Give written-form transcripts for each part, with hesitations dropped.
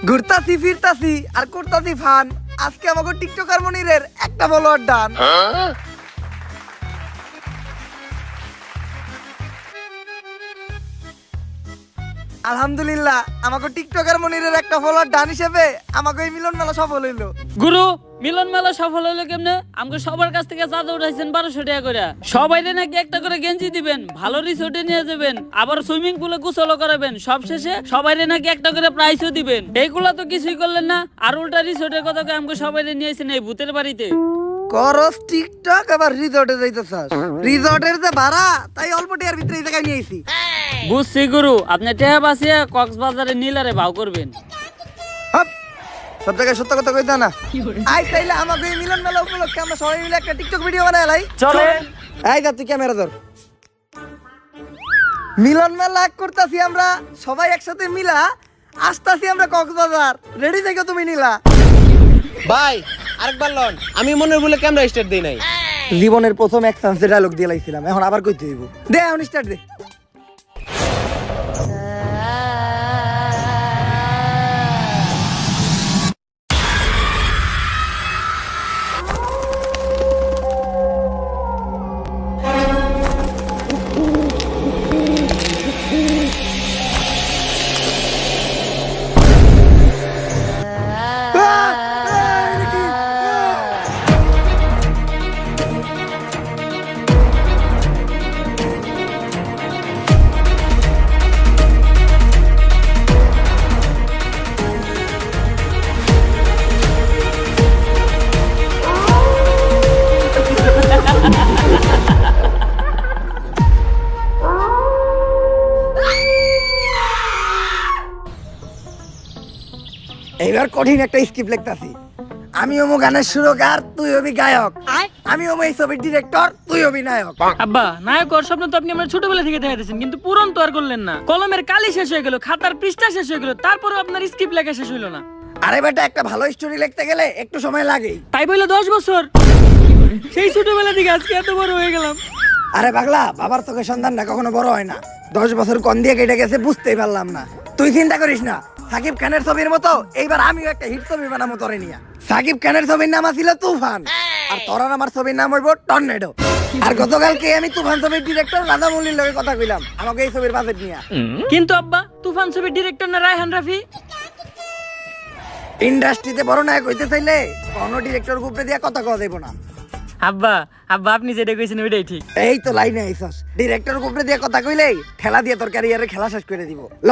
ঘুরতাছি ফিরতাছি আর করতাছি ফান। আজকে আমাকে টিকটকার মনিরের একটা ফলোয়ার ডান। আলহামদুলিল্লাহ আমাকে টিকটকার মনিরের একটা ফলোয়ার ডান হিসেবে আমাকে এই মিলন মেলা সফল হইলো। গুরু মিলন মেলা সফল হইলো কেমনে? আমাকে সবার কাছ থেকে চাঁদা উঠাইছেন 1200 টাকা করে। সবাই নাকি একটা করে গেঞ্জি দিবেন, ভালো রিসোর্টে নিয়ে যাবেন, আবার সুইমিং পুলে গোসলও করাবেন, সবশেষে সবাই নাকি একটা করে প্রাইজও দিবেন। এইগুলা তো কিছুই করলেন না, আর উল্টা রিসোর্টের কথা কয়ে আমাকে সবাই নিয়েছেন এই ভূতের বাড়িতে। করস টিকটক আবার রিসর্টে যাইতেছাস। রিসর্টের যে ভাড়া তাই অল্প টাকার ভিতরে এই জায়গায় নিয়েছি। বুঝছি গুরু, আপনি টেহা বাঁচিয়ে কক্সবাজারে নীলারে ভাও করবেন। হাপ, সব জায়গায় সত্য কথা কইতা না। আই তাইলে আমাকে এই মিলন মেলা উপলক্ষে আমরা সবাই মিলে একটা টিকটক ভিডিও বানাই লাই। চলে এই যা তুই ক্যামেরা ধর। মিলন মেলা করতাছি আমরা সবাই একসাথে মিলা, আসতাছি আমরা কক্সবাজার। রেডি থেকো তুমি নীলা। ভাই আরেকবার লন, আমি মনের ভুলে ক্যামেরা স্টার্ট দেই নাই। জীবনের প্রথম এক চান্সে ডায়লগ দিয়ে লাইছিলাম, এখন আবার কইতে হইব। দে এখন স্টার্ট দে। এইবার কঠিন একটা স্ক্রিপ্ট লিখতাছি। আমি ওমো গানের সুরকার, তুই হবি গায়ক। আমি ওমো এই ছবির ডিরেক্টর, তুই হবি নায়ক। আব্বা, নায়ক হওয়ার স্বপ্ন তো আপনি আমার ছোটবেলা থেকে দেখা দিয়েছেন, কিন্তু পূরণ তো আর করলেন না। কলমের কালি শেষ হয়ে গেল, খাতার পৃষ্ঠা শেষ হয়ে গেল, তারপরে আপনার স্ক্রিপ্ট লেখা শেষ হইলো না। আরে বেটা, একটা ভালো স্টোরি লিখতে গেলে একটু সময় লাগে। তাই বললে 10 বছর, সেই ছোটবেলা থেকে আজকে এত বড় হয়ে গেলাম। আরে পাগলা, বাবার চোখের সন্তানটা কখনো বড় হয় না। 10 বছর কোন দিয়ে কেটে গেছে বুঝতেই পারলাম না। তুই চিন্তা করিস না, সাকিব খানের ছবির মতো এইবার আমিও একটা হিট ছবি বানাবো তোরে নিয়া। সাকিব খানের ছবির নাম ছিল তুফান, আর তোর আর আমার ছবির নাম হইব টর্নেডো। আর গতকালকে আমি তুফান ছবির ডিরেক্টর রাজামৌলির লগে কথা কইলাম আমাকে এই ছবির বাজেট নিয়া। কিন্তু আব্বা, তুফান ছবির ডিরেক্টর না রায়হান রাফি? ইন্ডাস্ট্রিতে বড় নায়ক হইতে চাইলে কোনো ডিরেক্টর গ্রুপে দিয়া কথা কওয়া যাইব না। আব্বা আব্বা, আপনি যেটা কইছেন ওইটাই ঠিক। এই তো লাইনে আইছস, ডিরেক্টর গ্রুপে দিয়া কথা কইলেই ঠেলা দিয়ে তোর ক্যারিয়ারে খেলা শেষ করে দিব। ল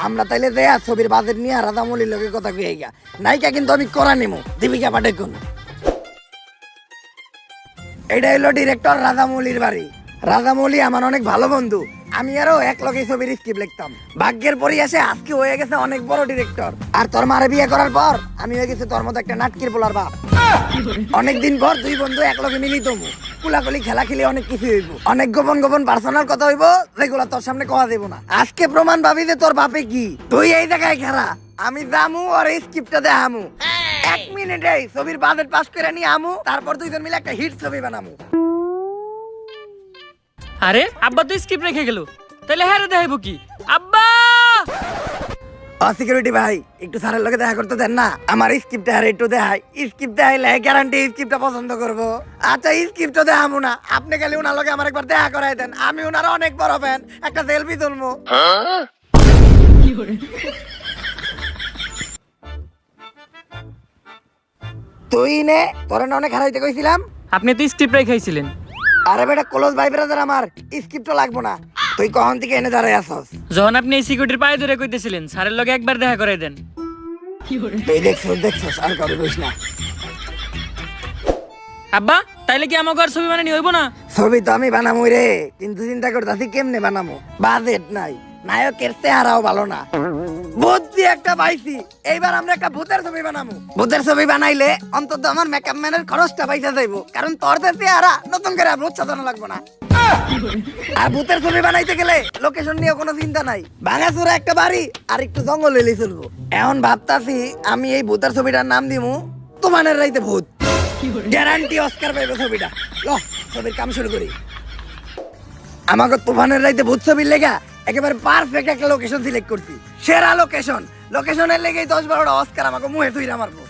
আমরা তাইলে দেয়া ছবির বাজেট নিয়ে রাজামৌলির লগে কথা কই আইগা। নায়িকা কিন্তু আমি করা নেমু, দীপিকা পাডুকোন। এটা হলো ডিরেক্টর রাজামৌলির বাড়ি। রাজামৌলি আমার অনেক ভালো বন্ধু, আমি আরো এক লগে ছবির স্ক্রিপ্ট লিখতাম। ভাগ্যের পরিহাসে আজকে হয়ে গেছে অনেক বড় ডিরেক্টর। আর তোর মারে বিয়ে করার পর আমি হয়ে গেছি তোর মতো একটা নাটকির পোলার বাপ। অনেকদিন পর দুই বন্ধু এক লগে মিলিত হবো, কুলাকুলি খেলা খেলে অনেক কিছু হইব, অনেক গোপন গোপন পার্সোনাল কথা হইব যেগুলো তোর সামনে কওয়া দেব না। আজকে প্রমাণ পাবি যে তোর বাপে কি। তুই এই জায়গায় খেলা, আমি জামু আর এই স্ক্রিপ্টটা দেখামু। 1 মিনিটে ছবির বাজেট পাস করে নিয়ে আমু, তারপর দুইজন মিলে একটা হিট ছবি বানামু। আরে আব্বা তো স্ক্রিপ্ট রেখে গেল, তাহলে হ্যাঁ দেখাইবো কি? আব্বা সিকিউরিটি ভাই, একটু স্যারের লগে দেখা করতে দেন না, আমার স্ক্রিপ্টটা আর একটু দেখাই। স্ক্রিপ্ট দেখাইলে গ্যারান্টি স্ক্রিপ্টটা পছন্দ করবো। আচ্ছা স্ক্রিপ্টটা দেখামু না, আপনি খালি ওনার লগে আমার একবার দেখা করাই দেন, আমি ওনার অনেক বড় ফ্যান, একটা সেলফি তুলবো। তুই নে, তোর না অনেক হারাইতে কইছিলাম। আপনি তো স্ক্রিপ্ট রেখাইছিলেন। আরে বেটা ক্লোজ ভাই ব্রাদার, আমার স্ক্রিপ্টটা লাগবো না। তুই কখন থেকে এনে দাঁড়াই আসস? যখন আপনি এই সিকিউরিটির পায়ে ধরে কইতেছিলেন স্যারের লগে একবার দেখা করাই দেন। তুই দেখছস আর কারো কইস না। আব্বা, তাইলে কি আমাকে আর ছবি বানানি হইব না? ছবি তো আমি বানামু রে, কিন্তু চিন্তা করতেছি কেমনে বানামো। বাজেট নাই, নায়কের চেহারাও ভালো না। ভূত দিয়ে একটা পাইছি, এইবার আমরা একটা ভূতের ছবি বানামু। ভূতের ছবি বানাইলে অন্তত আমার মেকআপ ম্যানের খরচটা পয়সা যাইবো, কারণ তোর যে চেহারা নতুন করে ভূত সাজানো লাগবো না। আর ভূতের ছবি বানাইতে গেলে লোকেশন নিয়ে কোনো চিন্তা নাই, ভাঙাচোরা একটা বাড়ি আর একটু জঙ্গল এলে চলবো। এখন ভাবতাছি আমি এই ভূতের ছবিটার নাম দিমু তুফানের রাইতে ভূত। গ্যারান্টি অস্কার পাইবে ছবিটা। ল ছবির কাম শুরু করি। আমাকে তুফানের রাইতে ভূত ছবির লেগা একেবারে পারফেক্ট একটা লোকেশন সিলেক্ট করছি, সেরা লোকেশন। লোকেশনের লেগেই 10-12টা অস্কার আমাকে মুহে তুইরা মারবো।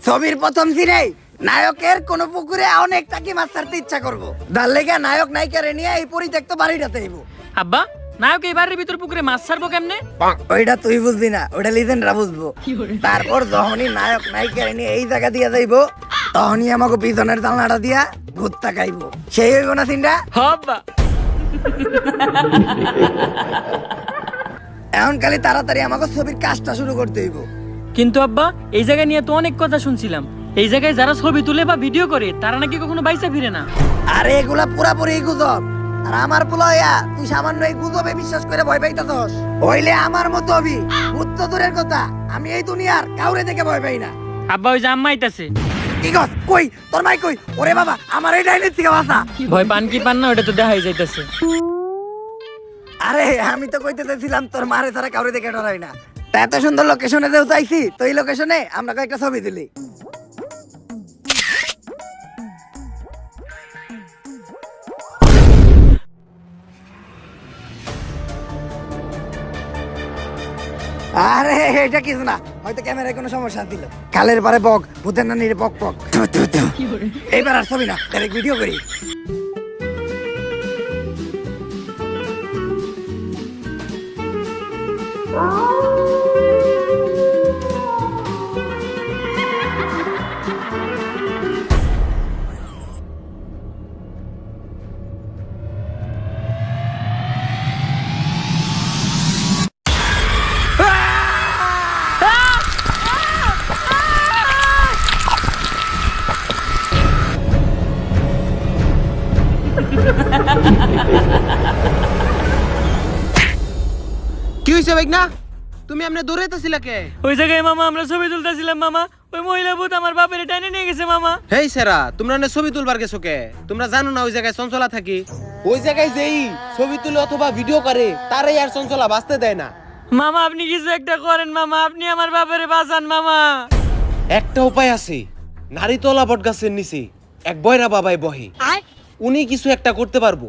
ছবির প্রথম সিনেই নায়কের কোন পুকুরে অনেক টাকি মাছ ছাড়তে ইচ্ছা করবো, তার লেগে নায়ক নায়িকারে নিয়ে এই পরিত্যক্ত বাড়িটাতে আইবো। আব্বা নায়ক এই বাড়ির ভিতর পুকুরে মাছ ছাড়বো কেমনে? ওইটা তুই বুঝবি না, ওইটা লিজেন্ডরা বুঝবো। তারপর যখনই নায়ক নায়িকারে নিয়ে এই জায়গা দিয়ে যাইবো, তখনই আমাকে পিছনের জানলাটা দিয়া ভূত তাকাইবো। সেই হইব না সিনটা? হব্বা এখন খালি তাড়াতাড়ি আমাকে ছবির কাজটা শুরু করতে হইব। কিন্তু আব্বা এই জায়গা নিয়ে তো অনেক কথা শুনছিলাম, এই জায়গায় যারা ছবি তুলে বা ভিডিও করে তারা নাকি কখনো বাইসা ফিরে না। আরে এগুলা পুরাপুরি গুজব। আর আমার পোলাইয়া তুই সামান্য এই গুজবে বিশ্বাস করে ভয় পাইতাছস? হইলে আমার মতো হবি। ভূত তো দূরের কথা, আমি এই দুনিয়ার কাউরে দেখে ভয় পাই না। আব্বা ওই যে আম্মা আইতাছে। কি গস কই তোর মাই কই? ওরে বাবা আমার এই ডাইনের থেকে বাঁচা। ভয় পান কি পান না ওটা তো দেখাই যাইতাছে। আরে আমি তো কইতে চাইছিলাম তোর মারে ছাড়া কাউরে দেখে ডরাই না। তা এত সুন্দর লোকেশনে যেও চাইছি, তো এই লোকেশনে আমরা কয়েকটা ছবি তুলি। আরে এটা কিছু না, হয়তো ক্যামেরায় কোনো সমস্যা ছিল। কালের পারে বক, ভূতের নানির বক বক। এইবার আর ছবি না, ডাইরেক্ট ভিডিও করি। কি হইছে ভাই না? তুমি আমনে দৌড়াইতেছিলা কে? ওই জায়গায় মামা আমরা ছবি তুলতেছিলাম মামা, ওই মহিলা ভূত আমার বাপের টাইনে নিয়ে গেছে মামা। হেই সেরা, তোমরা না ছবি তুলবার গেছো কে? তোমরা জানো না ওই জায়গায় চঞ্চলা থাকি? ওই জায়গায় যেই ছবি তুলে অথবা ভিডিও করে তারাই আর চঞ্চলা বাঁচতে দেয় না। মামা আপনি কিছু একটা করেন মামা, আপনি আমার বাপের বাঁচান মামা। একটা উপায় আছে, নারীতলা বট গাছের নিচে এক বয়রা বাবাই বহে, উনি কিছু একটা করতে পারবো।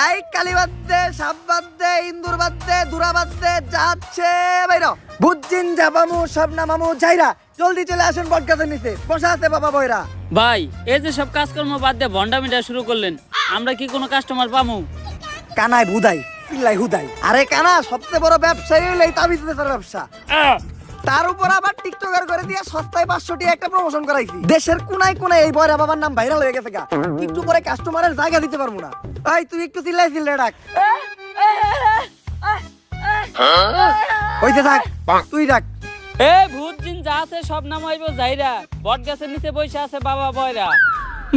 এই কালী বাদ দে, সাপ বাদ দে, ইন্দুর বাদ দে, দুরা বাদ দে, যাচ্ছে বাইরা। বুঝছিন যাবামু, সব নামামু, যাইরা জলদি চলে আসুন বটগাছের নিচে, বসা আছে বাবা বয়রা। ভাই এই যে সব কাজকর্ম বাদ দিয়ে ভন্ডামিটা শুরু করলেন, আমরা কি কোনো কাস্টমার পামু? কানায় বুদাই, চিল্লাই হুদাই। আরে কানা সবচেয়ে বড় ব্যবসায়ী হইলো এই তাবিজ বেচার ব্যবসা। তার উপর আবার টিকটকার করে দিয়ে সস্তায় 500 টাকা একটা প্রমোশন করাইছি। দেশের কোনায় কোনায় এই বয়রা বাবার নাম ভাইরাল হয়ে গেছে গা। একটু পরে কাস্টমারের জায়গা দিতে পারবো না। এই তুই একটু চিল্লাই ডাক। ওইতে থাক, তুই ডাক। এ ভূত জিন যা আছে সব নামাইব যাইরা, বট গাছের নিচে বসে আছে বাবা বয়রা।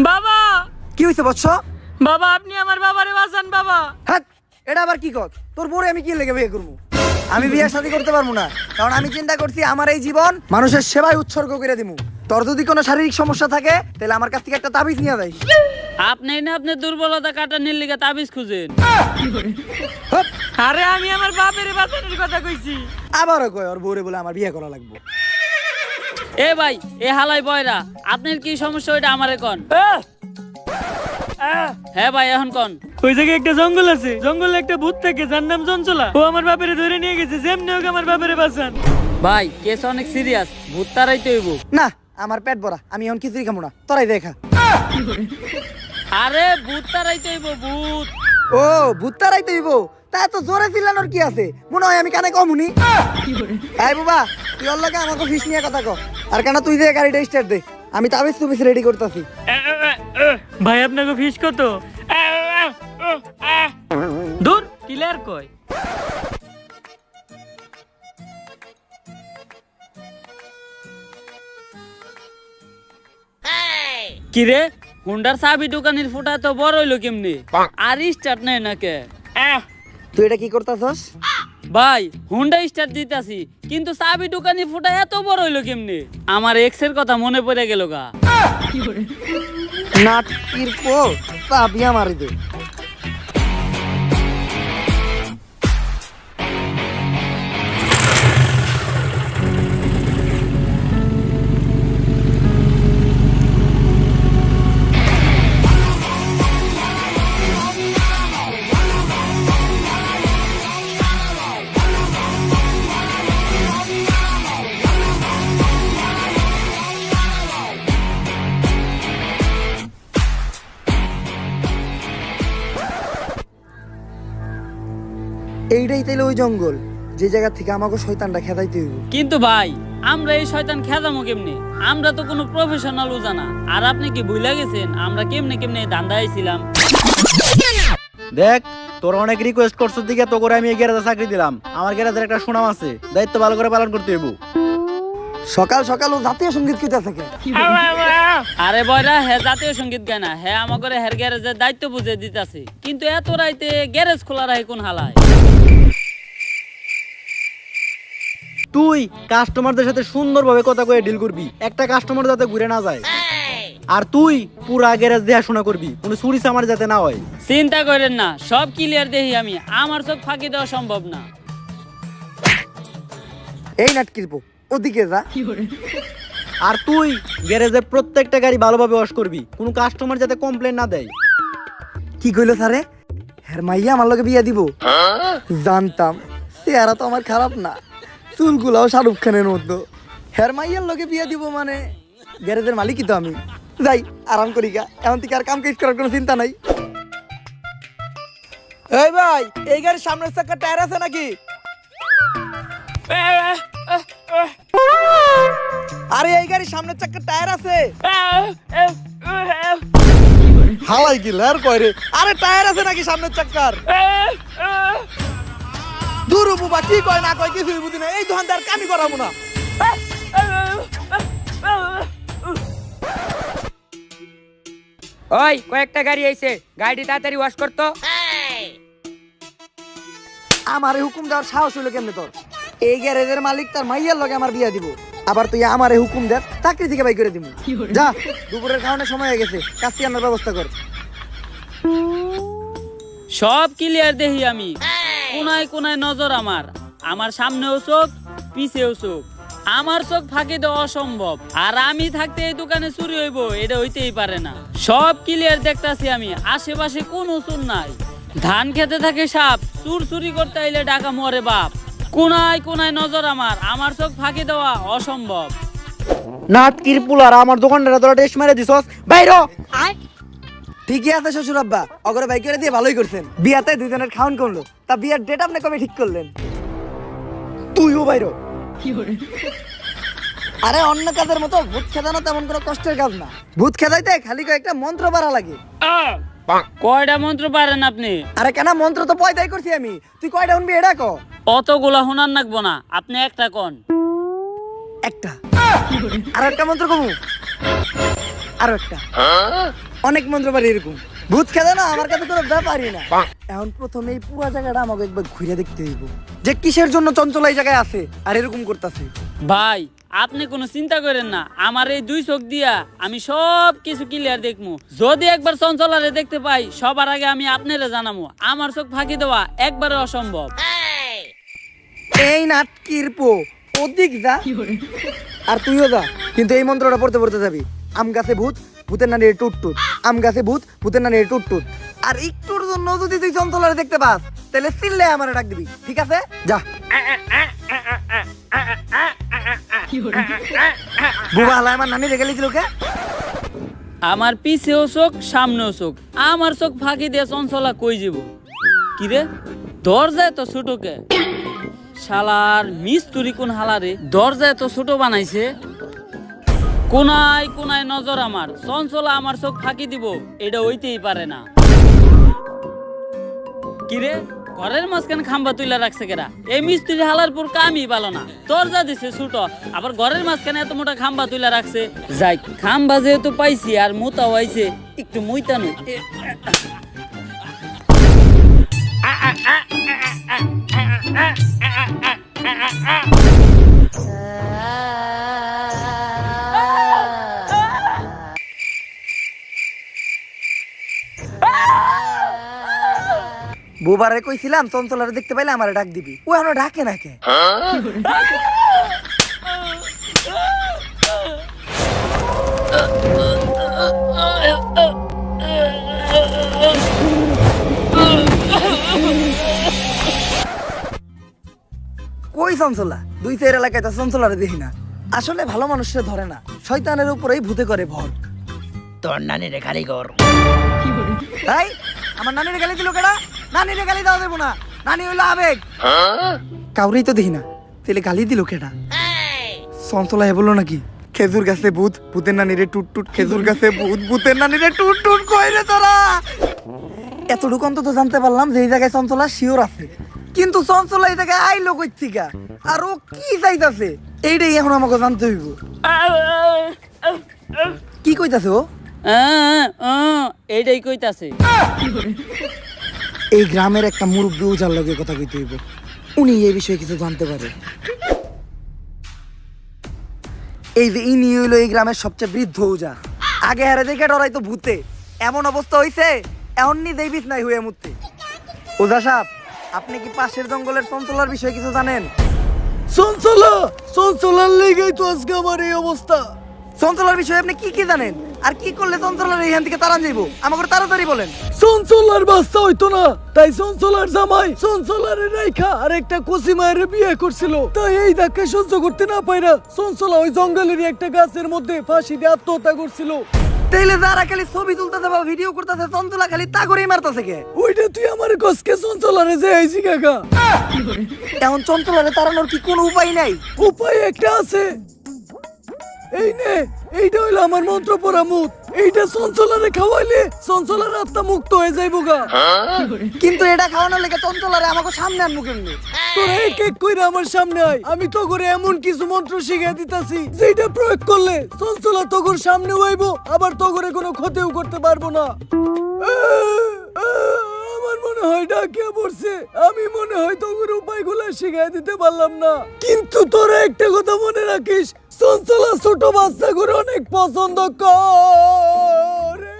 বাবা কি হইছে বৎস? বাবা আপনি আমার বাবারে বাঁচান বাবা। হ্যাঁ এটা আবার কি কর? তোর বউরে আমি কি লেগে বিয়ে করবো? আমি বিয়ে শাদী করতে পারবো না, কারণ আমি চিন্তা করছি আমার এই জীবন মানুষের সেবায় উৎসর্গ করে দিমু। তোর যদি কোনো শারীরিক সমস্যা থাকে তাহলে আমার কাছ থেকে একটা তাবিজ নিয়ে যাই। আপনি না আপনার দুর্বলতা কাটা নীল লিগে তাবিজ খুঁজেন। আরে আমি আমার বাপের বাঁচানোর কথা কইছি। আবারও কয় ওর বউরে বলে আমার বিয়ে করা লাগবে। এ ভাই এ হালাই বয়রা, আপনার কি সমস্যা ওইটা আমারে কন। হ্যাঁ ভাই এখন কন। ওই জায়গায় একটা জঙ্গল আছে, জঙ্গলে একটা ভূত থাকে যার নাম চঞ্চলা, ও আমার বাপেরে ধরে নিয়ে গেছে, যেমনি হোক আমার বাপেরে বাঁচান। ভাই কেস অনেক সিরিয়াস, ভূত তারাইতে হইব। না আমার পেট ভরা, আমি এখন কিছুই খাবো না, তোরাই দেখা। আরে ভূত তারাইতে হইব, ভূত। ও ভূত তারাই তৈব, তা এত জোরে চিল্লানোর কি আছে? মনে হয় আমি কানে কমুনি। এই বাবা তুই ওর লগে আমাকে ফিস নিয়ে কথা কও। আর কেন তুই যে গাড়িটা স্টার্ট দে, আমি তাবিজ তুবিজ রেডি করতেছি। ভাই আপনাকে ফিস কত? দূর ক্লিয়ার কয়। কিরে হুন্ডার চাবি দোকানের ফুটা তো বড় হইলো কেমনি? আর স্টার্ট নেই নাকে? তুই এটা কি করতেছস? ভাই হুন্ডা স্টার্ট দিতাছি, কিন্তু চাবি দোকানের ফুটা এত বড় হইলো কেমনি? আমার এক্স এর কথা মনে পড়ে গেল গা। নাটকির পো চাবিয়া মারি দে। এইটাই তাইলে ওই জঙ্গল যে জায়গা থেকে আমাকে শয়তানটা খেদাইতে হইব। কিন্তু ভাই আমরা এই শয়তান খেদামো কেমনে? আমরা তো কোনো প্রফেশনাল জানা। আর আপনি কি ভুলে গেছেন আমরা কেমনে কেমনে ধান্দায় ছিলাম? দেখ তোর অনেক রিকোয়েস্ট করছিস দিকে তো করে আমি এই গ্যারেজে চাকরি দিলাম। আমার গ্যারেজের একটা সুনাম আছে, দায়িত্ব ভালো করে পালন করতে হইব। সকাল সকাল ও জাতীয় সঙ্গীত কইতা থাকে। আরে বয়রা হ্যাঁ জাতীয় সঙ্গীত গায় না, হ্যাঁ আমাকে হের গ্যারেজের দায়িত্ব বুঝে দিতেছে। কিন্তু এত রাইতে গ্যারেজ খোলা রাখে কোন হালায়? তুই কাস্টমারদের সাথে সুন্দরভাবে কথা কয়ে ডিল করবি, একটা কাস্টমার যাতে ঘুরে না যায়। আর তুই পুরা গ্যারেজ দেখাশোনা করবি, কোনো চুরি চামার যাতে না হয়। চিন্তা করেন না, সব ক্লিয়ার দেখি আমি। আমার চোখ ফাঁকি দেওয়া সম্ভব না। এই নাটকিরপো ওদিকে যা। আর তুই গ্যারেজের প্রত্যেকটা গাড়ি ভালোভাবে ওয়াশ করবি, কোনো কাস্টমার যাতে কমপ্লেন না দেয়। কি কইলো স্যারে? হ্যাঁ মাইয়া আমার লগে বিয়া দিব? জানতাম, চেহারা তো আমার খারাপ না, চুলগুলাও শাহরুখ খানের মতো। হ্যাঁ মাইয়ার লগে বিয়া দিব মানে গ্যারেজের মালিকই তো আমি। যাই আরাম করি গা, এখন থেকে আর কাম কাজ করার কোনো চিন্তা নাই। এই ভাই, এই গাড়ির সামনের চাকার টায়ার আছে নাকি? আরে এই গাড়ির সামনের চাকার টায়ার আছে? হালাই কি লের কয় রে? আরে টায়ার আছে নাকি সামনের চাকার? দুরু বুবা কি কয় না কয় কিছুই বুঝি না। এই দোকানদার কামি করাবো না। ওই কয়েকটা গাড়ি আইছে, গাড়ি তাড়াতাড়ি ওয়াশ করতো। আমারে হুকুম দেওয়ার সাহস হইলো কেমনে তোর? এই গ্যারেজের মালিক তার মাইয়ার লগে আমার বিয়া দিব, আবার তুই আমারে হুকুম দে চাকরি থেকে বাই করে দিব? যা, দুপুরের খাওয়ানোর সময় হয়ে গেছে, কাজটি আনার ব্যবস্থা কর। সব ক্লিয়ার দেখি আমি। কোনায় কোনায় নজর আমার। আমার সামনেও চোখ, পিছেও চোখ। আমার চোখ ফাঁকি দেওয়া অসম্ভব। আর আমি থাকতে এই দোকানে চুরি হইব এটা হইতেই পারে না। সব ক্লিয়ার দেখতাছি আমি। আশেপাশে কোনো চুর নাই। ধান খেতে থাকে সাপ, চুর চুরি করতে আইলে ডাকা মরে বাপ। কোনায় কোনায় নজর আমার। আমার চোখ ফাঁকি দেওয়া অসম্ভব। নাটকির পুলার আমার দোকানটা তোরা টেস্ট মেরে দিছস, বাইর হ। ঠিকই আছে শ্বশুর আব্বা, অগরে বাই করে দিয়ে ভালোই করছেন। বিয়াতে দুজনের খাওয়ান করলো, তা বিয়ার ডেট আপনি কবে ঠিক করলেন? তুইও বাইরো। আরে অন্য কাজের মতো ভূত খেদানো তেমন কোনো কষ্টের কাজ না। ভূত খেদাইতে খালি কয়েকটা মন্ত্র পারা লাগে। কয়টা মন্ত্র পারেন আপনি? আরে কেন, মন্ত্র তো পয়দাই করছি আমি। তুই কয়টা শুনবি এটা ক। অতগুলা শোনার নাকবো না, আপনি একটা কোন। একটা। আর একটা মন্ত্র কমু। আরো একটা। অনেক মন্ত্র পারি এরকম। ভূত খেদা না আমার কাছে কোনো ব্যাপারই না। এখন প্রথমে এই পুরো জায়গাটা আমাকে একবার ঘুরে দেখতে হইব যে কিসের জন্য চঞ্চল এই জায়গায় আছে আর এরকম করতেছে। ভাই আপনি কোনো চিন্তা করেন না, আমার এই দুই চোখ দিয়া আমি সব কিছু ক্লিয়ার দেখমু। যদি একবার চঞ্চলারে দেখতে পাই সবার আগে আমি আপনারে জানামু। আমার চোখ ফাঁকি দেওয়া একবারে অসম্ভব। এই নাটকির পো ওদিক যা, আর তুইও যা, কিন্তু এই মন্ত্রটা পড়তে পড়তে যাবি। আম গাছে ভূত, ভূতের নানি টুট টুট। আম গাছে ভূত, ভূতের নানি টুট টুট। আর একটুর জন্য যদি তুই চঞ্চলারে দেখতে পাস তাহলে চিল্লে আমারে ডাক দিবি, ঠিক আছে? যা। বুবা হালা আমার নানি রেখে লিছিল কে? আমার পিছেও চোখ, সামনেও চোখ। আমার চোখ ফাঁকি দিয়ে চঞ্চলা কই যাব? কিরে দরজায় তো ছোটকে শালার মিস্তুরি কোন হালারে দরজায় তো ছোট বানাইছে। কোনায় কোনায় নজর আমার। চঞ্চলা আমার চোখ ফাঁকি দিব এটা হইতেই পারে না। কিরে ঘরের মাঝখানে খাম্বা তুইলা রাখছে কেরা? এই মিস্ত্রি হালার পর কামই ভালো না। দরজা দিছে ছোট, আবার ঘরের মাঝখানে এত মোটা খাম্বা তুইলা রাখছে। যাই খাম্বা যেহেতু পাইছি আর মোতাও আইছে, একটু মুইতানো। বুবারে কইছিলাম চঞ্চলারে দেখতে পাইলে আমারে ডাক দিবি, ও এখনো ডাকে না কে? কই চঞ্চলা? দুই চার এলাকায় তো চঞ্চলারে দেখি না। আসলে ভালো মানুষের ধরে না, শয়তানের উপরেই ভূতে করে ভর। তোর নানির খালি কর। তাই আমার নানির গালি দিল কেডা? নানির গালি দেওয়া দেবো না, নানি হইলো আবেগ। কাউরেই তো দেখি না, তাহলে গালি দিল কেটা? চঞ্চলা হে বললো নাকি খেজুর গাছে ভূত, ভূতের নানিরে টুট টুট, খেজুর গাছে ভূত, ভূতের নানিরে টুট টুট, কই রে তোরা? এতটুকু অন্তত জানতে পারলাম যে এই জায়গায় চঞ্চলা শিওর আছে, কিন্তু চঞ্চলা এই জায়গায় আইলো কই থেকে আর ও কি চাইতাছে এইটাই এখন আমাকে জানতে হইব। কি কইতাছে ও? এইটাই কইতাছে। এই গ্রামের একটা মুরব্বী ওজার লগে কথা কইতে হইব, উনি এই বিষয়ে কিছু জানতে পারে। এই যে ইনি হইলো এই গ্রামের সবচেয়ে বৃদ্ধ ওজা। আগে হারে দেখে ডরাইতো ভূতে, এমন অবস্থা হইছে এখন নিজেই বিছনায় হয়ে মুততে। ওজা সাহেব, আপনি কি পাশের জঙ্গলের চঞ্চলার বিষয়ে কিছু জানেন? চঞ্চলার লেগেই তো আজকে আমার এই অবস্থা। চঞ্চলার বিষয়ে আপনি কি কি জানেন, আর কি করলে চঞ্চলার এইখান থেকে তাড়ান যাইবো? আমাকে তাড়াতাড়ি বলেন। চঞ্চলার বাচ্চা হইতো না, তাই চঞ্চলার জামাই চঞ্চলারে রাইখা আর একটা কচি মায়ের বিয়ে করছিল। তাই এই ধাক্কা সহ্য করতে না পাইরা চঞ্চলা ওই জঙ্গলেরই একটা গাছের মধ্যে ফাঁসি দিয়ে আত্মহত্যা করছিল। তাইলে যারা খালি ছবি তুলতেছে বা ভিডিও করতেছে, চঞ্চলা খালি তা করেই মারতেছে কে? ওইটা তুই আমার কসকে চঞ্চলারে যে আইছি কাকা। এখন চঞ্চলারে তাড়ানোর কি কোনো উপায় নাই? উপায় একটা আছে, এই নে, এইটা হইলো আমার মন্ত্র পড়া মুখ। এইটা চঞ্চলারে খাওয়াইলে চঞ্চলার আত্মা মুক্ত হয়ে যাইবো গা। কিন্তু এটা খাওয়ানোর লেগে চঞ্চলারে আমাকে সামনে আনবো কেমনি? তোরা এক এক কইরা আমার সামনে আয়, আমি তো করে এমন কিছু মন্ত্র শিখিয়ে দিতাছি যেটা প্রয়োগ করলে চঞ্চলা তোর সামনে হইবো, আবার তোরে কোনো ক্ষতিও করতে পারবো না। আমার মনে হয় ডাকিয়া পড়ছে, আমি মনে হয় তোর উপায়গুলো শিখিয়ে দিতে পারলাম না। কিন্তু তোরা একটা কথা মনে রাখিস, চঞ্চলা ছোট বাচ্চা করে অনেক পছন্দ করে।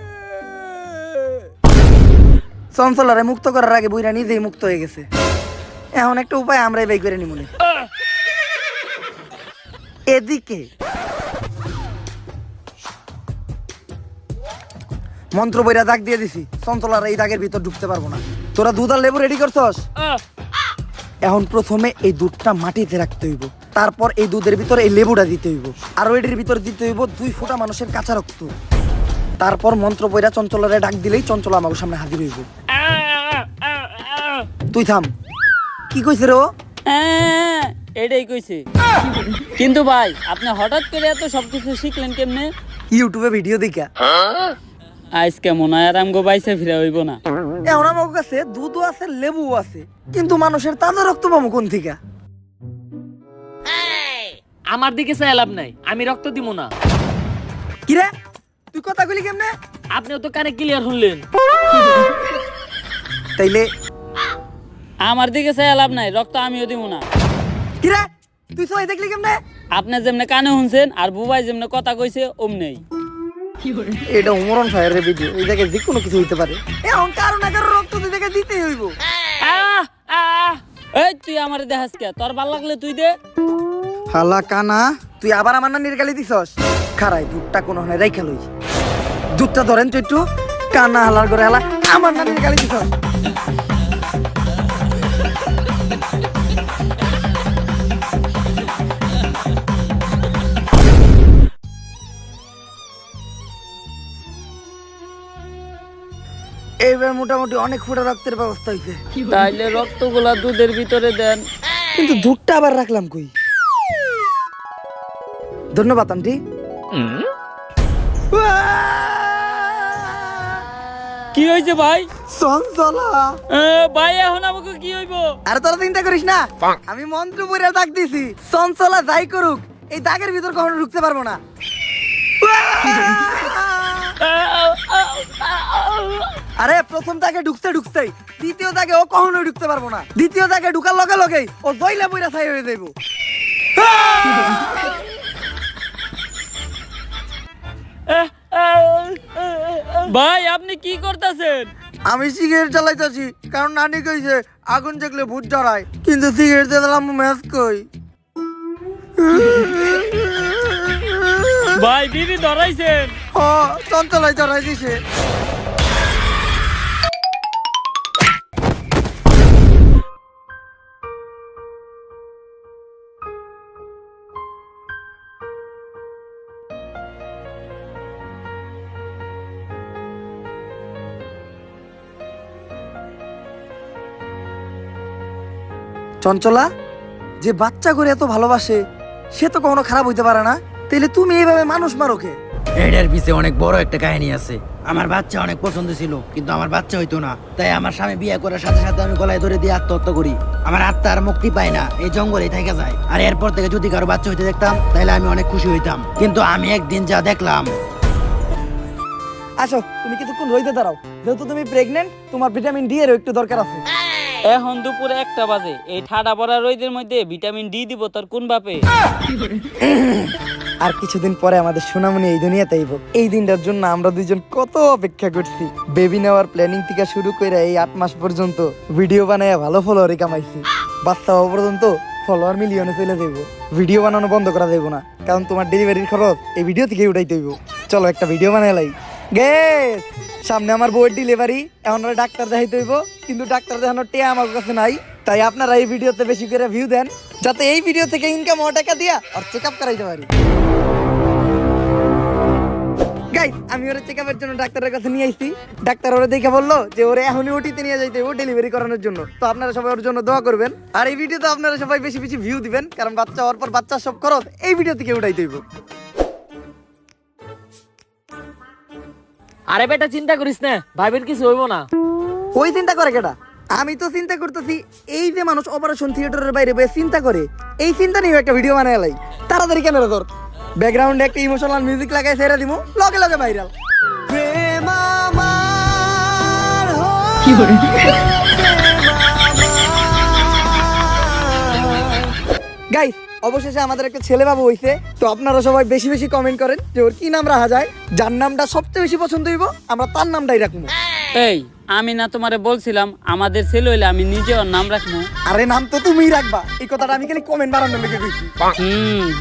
চঞ্চলারে মুক্ত করার আগে বুইরা নিজেই মুক্ত হয়ে গেছে, এখন একটা উপায় আমরাই বাই করে নিমুনে। এদিকে মন্ত্র বইরা দাগ দিয়ে দিছি, চঞ্চলার এই দাগের ভিতর ঢুকতে পারবো না। তোরা দুধ আর লেবু রেডি করছস? এখন প্রথমে এই দুধটা মাটিতে রাখতে হইব, তারপর এই দুধের ভিতরে এই লেবুটা দিতে হইব, আর এটির ভিতরে দিতে হইব 2 ফোঁটা মানুষের কাঁচা রক্ত। তারপর মন্ত্র বইরা চঞ্চলারে ডাক দিলেই চঞ্চলা আমার সামনে হাজির হইব। তুই থাম, কি কইছে রে ও? এটাই কইছে। কিন্তু ভাই, আপনি হঠাৎ করে এত সবকিছু শিখলেন কেমনে? ইউটিউবে ভিডিও দেখা। আজকে মনে হয় আর আমগো বাইসে ফিরে হইব না। এখন আমার কাছে দুধও আছে, লেবুও আছে, কিন্তু মানুষের তাজা রক্ত পাবো কোন থেকে? আমার দিকে চাই লাভ নাই, আমি রক্ত দিব না। কিরে তুই কথা কইলি কেমনে? আপনিও তো কানে ক্লিয়ার শুনলেন। তাইলে আমার দিকে চাই লাভ নাই, রক্ত আমিও দিব না। কিরে তুই সবাই দেখলি কেমনে? আপনি যেমনে কানে শুনছেন আর বুবাই যেমনে কথা কইছে অমনেই। এটা উমরন ফায়ারের ভিডিও, এই জায়গায় যে কোনো কিছু হইতে পারে। এখন কারো না কারো রক্ত তুই দেখে দিতেই হইব। এই তুই আমারে দেখাস কে? তোর ভাল লাগলে তুই দে। হালা কানা, তুই আবার আমার নানির গালি দিছস? খারাই দুধটা কোনো হনে রাইখা লই, দুধটা ধরেন তো একটু। কানা হালার করে হালা আমার নানির গালি দিছস। এইবার মোটামুটি অনেক ফুটা রক্তের ব্যবস্থা হয়েছে, তাইলে রক্তগুলা দুধের ভিতরে দেন। কিন্তু দুধটা আবার রাখলাম কই? ধন্যবাদ আন্টি। কি হয়েছে ভাই? চঞ্চলা ভাই এখন আমাকে কি হইব? আরে তোরা চিন্তা করিস না, আমি মন্ত্র বইরা দাগ দিছি, চঞ্চলা যাই করুক এই দাগের ভিতর কখনো ঢুকতে পারবো না। আরে প্রথম দাগে ঢুকতেই, দ্বিতীয় দাগে ও কখনোই ঢুকতে পারবো না, দ্বিতীয় দাগে ঢুকার লগে লগেই ও দইলা বইরা ছাই হয়ে যাইবো। ভাই আপনি কি করতেছেন? আমি সিগারেট জ্বালাইতেছি, কারণ নানি কইছে আগুন দেখলে ভূত ডরায়, কিন্তু সিগারেট জ্বালাম ম্যাচ কই। ভাই বিবি ধরাইছেন? ও চঞ্চলাই ডরাই দিছে। চঞ্চলা, যে বাচ্চা করে এত ভালোবাসে সে তো কখনো খারাপ হইতে পারে না, তাইলে তুমি এইভাবে মানুষ মারো কে? এটার পিছে অনেক বড় একটা কাহিনী আছে। আমার বাচ্চা অনেক পছন্দ ছিল, কিন্তু আমার বাচ্চা হইতো না, তাই আমার স্বামী বিয়ে করার সাথে সাথে আমি গলায় ধরে দিয়ে আত্মহত্যা করি। আমার আত্মা আর মুক্তি পায় না, এই জঙ্গলেই থেকে যায়। আর এরপর থেকে যদি কারো বাচ্চা হইতে দেখতাম তাহলে আমি অনেক খুশি হইতাম, কিন্তু আমি একদিন যা দেখলাম। আসো, তুমি কিছুক্ষণ রইতে দাঁড়াও, যেহেতু তুমি প্রেগনেন্ট, তোমার ভিটামিন ডি এর একটু দরকার আছে। এখন দুপুরে 1টা বাজে, এই ঠাডা পড়া রোদের মধ্যে ভিটামিন ডি দিব তোর কোন বাপে? আর কিছুদিন পরে আমাদের সোনামণি এই দুনিয়াতে আইব। এই দিনটার জন্য আমরা দুইজন কত অপেক্ষা করছি। বেবি নেওয়ার প্ল্যানিং থেকে শুরু করে এই 8 মাস পর্যন্ত ভিডিও বানায় ভালো ফলোয়ারই কামাইছি। বাচ্চা হওয়া পর্যন্ত ফলোয়ার মিলিয়নে চলে যাইব। ভিডিও বানানো বন্ধ করা যাইব না, কারণ তোমার ডেলিভারির খরচ এই ভিডিও থেকে উঠাইতে হইব। চলো একটা ভিডিও বানাই লাই। গেস, সামনে আমার বউয়ের ডেলিভারি, এখন ওরা ডাক্তার দেখাইতে হইব, কিন্তু ডাক্তার দেখানোর টিয়া আমার কাছে নাই। তাই আপনারা এই ভিডিওতে বেশি করে ভিউ দেন, যাতে এই ভিডিও থেকে ইনকাম হওয়া টাকা দিয়া আর চেক আপ করাইতে পারি। গাইস, আমি ওরা চেক আপের জন্য ডাক্তারের কাছে নিয়ে আইছি। ডাক্তার ওরা দেখে বললো যে ওরে এখনই ওটিতে নিয়ে যাইতে হবে ডেলিভারি করানোর জন্য। তো আপনারা সবাই ওর জন্য দোয়া করবেন, আর এই ভিডিওতে আপনারা সবাই বেশি বেশি ভিউ দিবেন, কারণ বাচ্চা হওয়ার পর বাচ্চার সব খরচ এই ভিডিও থেকে উঠাইতে হইব। আরে বেটা চিন্তা করিস না, ভাইবের কিছু হইব না। ওই চিন্তা করে কেটা? আমি তো চিন্তা করতেছি এই যে মানুষ অপারেশন থিয়েটারের বাইরে বসে চিন্তা করে, এই চিন্তা নিয়ে একটা ভিডিও বানায় লাই। তাড়াতাড়ি ক্যামেরা ধর, ব্যাকগ্রাউন্ডে একটা ইমোশনাল মিউজিক লাগাই ছেড়ে দিমু, লগে লগে ভাইরাল। গাইস, অবশেষে আমাদের একটা ছেলে বাবু হইছে। তো আপনারা সবাই বেশি বেশি কমেন্ট করেন যে ওর কি নাম রাখা যায়। যার নামটা সবচেয়ে বেশি পছন্দ হইব আমরা তার নামটাই রাখবো। এই আমি না তোমারে বলছিলাম আমাদের ছেলে হইলে আমি নিজে ওর নাম রাখবো? আরে নাম তো তুমিই রাখবা, এই কথাটা আমি খালি কমেন্ট বানানোর লেগে কইছি।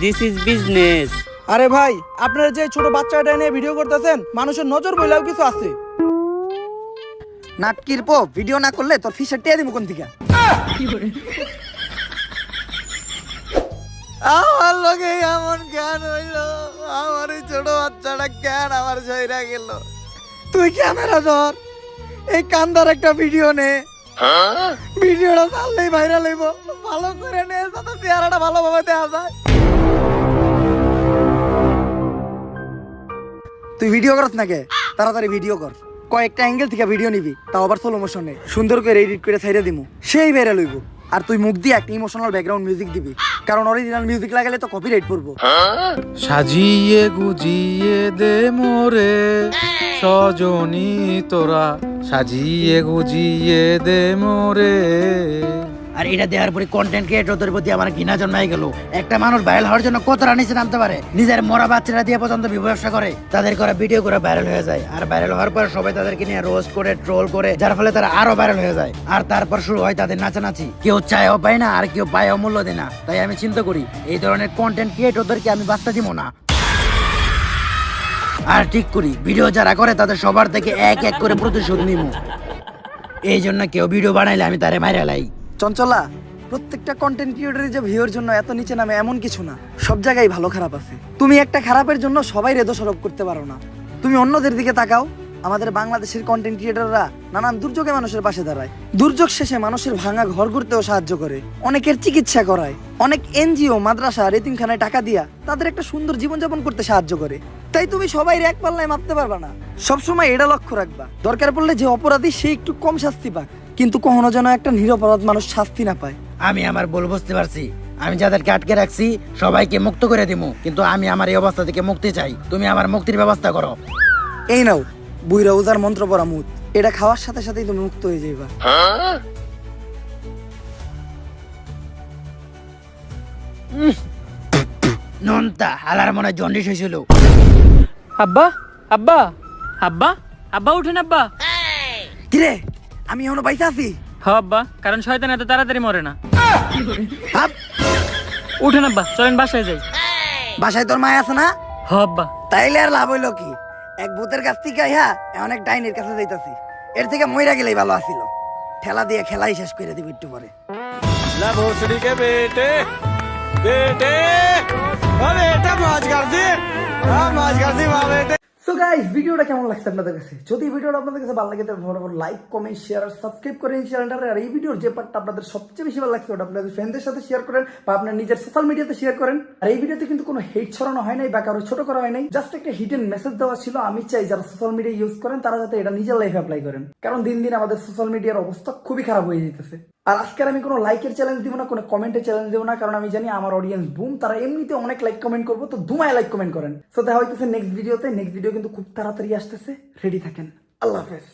This is business. আরে ভাই, আপনারা যে ছোট বাচ্চাটা নিয়ে ভিডিও করতেছেন, মানুষের নজর বইলেও কিছু আছে। নাটকির পো ভিডিও না করলে তোর ফিসের টিয়া দিমু কোন থেকে? আমার লগে এমন জ্ঞান হইলো, আমার এই ছোট বাচ্চাটা জ্ঞান আমার ছেড়ে গেল। তুই ক্যামেরা ধর, এই কান্দার একটা ভিডিও নে, ভিডিওটা চাললেই ভাইরাল হইব। ভালো করে নে, যাতে চেহারাটা ভালোভাবে দেখা যায়। তুই ভিডিও করছ নাকি? তাড়াতাড়ি ভিডিও কর, কয়েকটা অ্যাঙ্গেল থেকে ভিডিও নিবি, তাও আবার স্লো মোশনে, সুন্দর করে এডিট করে ছাইড়া দিমু, সেই ভাইরাল হইব। আর তুই মুখ দিয়ে একটা ইমোশনাল ব্যাকগ্রাউন্ড মিউজিক দিবি, কারণ অরিজিনাল মিউজিক লাগালে তো কপিরাইট পড়বো। সাজিয়ে গুজিয়ে দে মোরে সজনী তোরা, সাজিয়ে গুজিয়ে দে মোরে। আর এটা দেওয়ার পরে কন্টেন্ট ক্রিয়েটরদের প্রতি আমার ঘৃণা জন্মাই গেল। একটা মানুষ ভাইরাল হওয়ার জন্য কতটা নিচে নামতে পারে, নিজের মরা বাচ্চারা দিয়ে পর্যন্ত ব্যবসা করে, তাদের করা ভিডিও করে ভাইরাল হয়ে যায়। আর ভাইরাল হওয়ার পর সবাই তাদেরকে নিয়ে রোস্ট করে ট্রোল করে, যার ফলে তারা আরো ভাইরাল হয়ে যায়। আর তারপর শুরু হয় তাদের নাচানাচি, কেউ চায়ও পায় না আর কেউ পায়ও মূল্য দেয় না। তাই আমি চিন্তা করি এই ধরনের কন্টেন্ট ক্রিয়েটরদেরকে আমি বাঁচতে দিব না। আর ঠিক করি ভিডিও যারা করে তাদের সবার থেকে এক এক করে প্রতিশোধ নিব। এই জন্য কেউ ভিডিও বানাইলে আমি তারে মাইরা লাই। চঞ্চলা, প্রত্যেকটা কন্টেন্ট ক্রিয়েটরের যে ভিউর জন্য এত নিচে নামে এমন কিছু না, সব জায়গায় ভালো খারাপ আছে। তুমি একটা খারাপের জন্য সবাই দোষারোপ করতে পারো না। তুমি অন্যদের দিকে তাকাও, আমাদের বাংলাদেশের কন্টেন্ট ক্রিয়েটররা নানান দুর্যোগে মানুষের পাশে দাঁড়ায়, দুর্যোগ শেষে মানুষের ভাঙা ঘর করতেও সাহায্য করে, অনেকের চিকিৎসা করায়, অনেক এনজিও মাদ্রাসা এতিমখানায় টাকা দিয়া তাদের একটা সুন্দর জীবনযাপন করতে সাহায্য করে। তাই তুমি সবাই এক পাল্লায় মাপতে পারবা না। সবসময় এটা লক্ষ্য রাখবা, দরকার পড়লে যে অপরাধী সে একটু কম শাস্তি পাক, কিন্তু কখনো যেন একটা নিরপরাধ মানুষ শাস্তি না পায়। আমি আমার ভুল বুঝতে পারছি, আমি যাদেরকে আটকে রাখছি সবাইকে মুক্ত করে দিব, কিন্তু আমি আমার এই অবস্থা থেকে মুক্তি চাই। তুমি আমার মুক্তির ব্যবস্থা করো। এই নাও বুইরা উজার মন্ত্র পড়া মুদ, এটা খাওয়ার সাথে সাথেই তুমি মুক্ত হয়ে যাইবা। নন্তা হালার মনে জন্ডিস হয়েছিল। আব্বা আব্বা আব্বা আব্বা উঠেন আব্বা। কিরে, আমি এখনো বাইসা আছি? হ আব্বা, কারণ শয়তান এত তাড়াতাড়ি মরে না। হাপ, উঠেন আব্বা, চলেন বাসায় যাই। বাসায় তোর মায় আছে না? হ আব্বা। তাইলে আর লাভ হইলো কি? এক ভূতের কাছ থেকে এখন এক ডাইনের কাছে যাইতাছি, এর থেকে মইরা গেলেই ভালো আছিল। ঠেলা দিয়ে খেলাই শেষ করে দিব একটু পরে। তো গাইস ভিডিওটা কেমন লাগছে আপনাদের কাছে? যদি ভিডিওটা আপনাদের কাছে ভালো লাগে তাহলে ফটাফট লাইক কমেন্ট শেয়ার আর সাবস্ক্রাইব করে এই চ্যানেলটারে। আর এই ভিডিওর যে পার্টটা আপনাদের সবচেয়ে বেশি ভালো লাগছে ওটা আপনাদের ফ্রেন্ডদের সাথে শেয়ার করেন বা আপনার নিজের সোশ্যাল মিডিয়াতে শেয়ার করেন। আর এই ভিডিওতে কিন্তু কোনো হেট ছড়ানো হয় নাই বা কারো ছোট করা হয় নাই, জাস্ট একটা হিডেন মেসেজ দেওয়া ছিল। আমি চাই যারা সোশ্যাল মিডিয়া ইউজ করেন তারা যাতে এটা নিজের লাইফে অ্যাপ্লাই করেন, কারণ দিন দিন আমাদের সোশ্যাল মিডিয়ার অবস্থা খুবই খারাপ হয়ে যেতেছে। আর আজকে আমি কোনো লাইকের চ্যালেঞ্জ দিব না, কোনো কমেন্টের চ্যালেঞ্জ দিব না, কারণ আমি জানি আমার অডিয়েন্স বুম, তারা এমনিতে অনেক লাইক কমেন্ট করবো, তো ধুমায় লাইক কমেন্ট করেন। তো দেখা হইতেছে নেক্সট ভিডিওতে। নেক্সট ভিডিও কিন্তু খুব তাড়াতাড়ি আসতেছে, রেডি থাকেন। আল্লাহ হাফেজ।